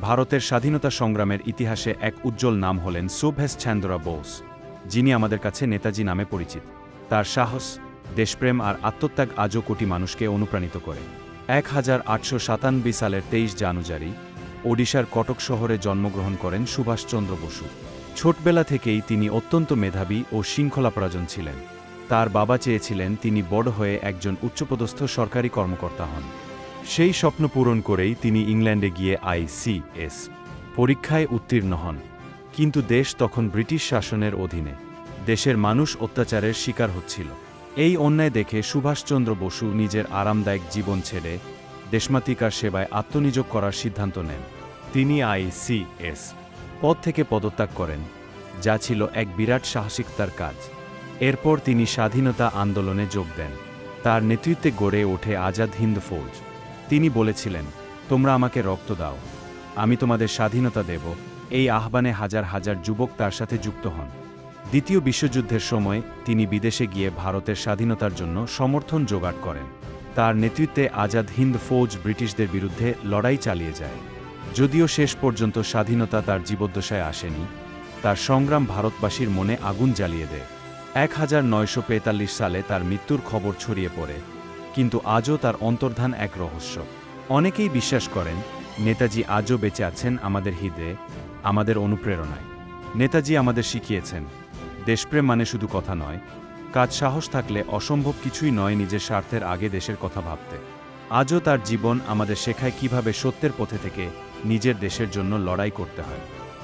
ভারতের স্বাধীনতা সংগ্রামের ইতিহাসে এক উজ্জ্বল নাম হলেন সুভাষচন্দ্র বোস, যিনি আমাদের কাছে নেতাজি নামে পরিচিত। তার সাহস, দেশপ্রেম আর আত্মত্যাগ আজও কোটি মানুষকে অনুপ্রাণিত করে। 1897 সালের 23 জানুয়ারি ওডিশার কটক শহরে জন্মগ্রহণ করেন সুভাষচন্দ্র বসু। ছোটবেলা থেকেই তিনি অত্যন্ত মেধাবী ও শৃঙ্খলাপরায়ণ ছিলেন। তার বাবা চেয়েছিলেন তিনি বড় হয়ে একজন উচ্চপদস্থ সরকারি কর্মকর্তা হন। সেই স্বপ্ন পূরণ করেই তিনি ইংল্যান্ডে গিয়ে ICS পরীক্ষায় উত্তীর্ণ হন। কিন্তু দেশ তখন ব্রিটিশ শাসনের অধীনে। দেশের মানুষ অত্যাচারের শিকার হচ্ছিল। এই অন্যায় দেখে সুভাষচন্দ্র বসু নিজের আরামদায়ক জীবন ছেড়ে দেশমাতৃকার সেবায় আত্মনিয়োগ করার সিদ্ধান্ত নেন। তিনি ICS পদ থেকে পদত্যাগ করেন, যা ছিল এক বিরাট সাহসিকতার কাজ। এরপর তিনি স্বাধীনতা আন্দোলনে যোগ দেন। তার নেতৃত্বে গড়ে ওঠে আজাদ হিন্দ ফৌজ। তিনি বলেছিলেন, তোমরা আমাকে রক্ত দাও, আমি তোমাদের স্বাধীনতা দেব। এই আহ্বানে হাজার হাজার যুবক তার সাথে যুক্ত হন। দ্বিতীয় বিশ্বযুদ্ধের সময় তিনি বিদেশে গিয়ে ভারতের স্বাধীনতার জন্য সমর্থন জোগাড় করেন। তার নেতৃত্বে আজাদ হিন্দ ফৌজ ব্রিটিশদের বিরুদ্ধে লড়াই চালিয়ে যায়। যদিও শেষ পর্যন্ত স্বাধীনতা তার জীবদ্দশায় আসেনি, তার সংগ্রাম ভারতবাসীর মনে আগুন জ্বালিয়ে দেয়। 1945 সালে তার মৃত্যুর খবর ছড়িয়ে পড়ে, কিন্তু আজও তার অন্তর্ধান এক রহস্য। অনেকেই বিশ্বাস করেন নেতাজি আজও বেঁচে আছেন আমাদের হৃদয়ে, আমাদের অনুপ্রেরণায়। নেতাজি আমাদের শিখিয়েছেন, দেশপ্রেম মানে শুধু কথা নয়, কাজ। সাহস থাকলে অসম্ভব কিছুই নয় নিজের স্বার্থের আগে দেশের কথা ভাবতে। আজও তার জীবন আমাদের শেখায় কিভাবে সত্যের পথে থেকে নিজের দেশের জন্য লড়াই করতে হয়।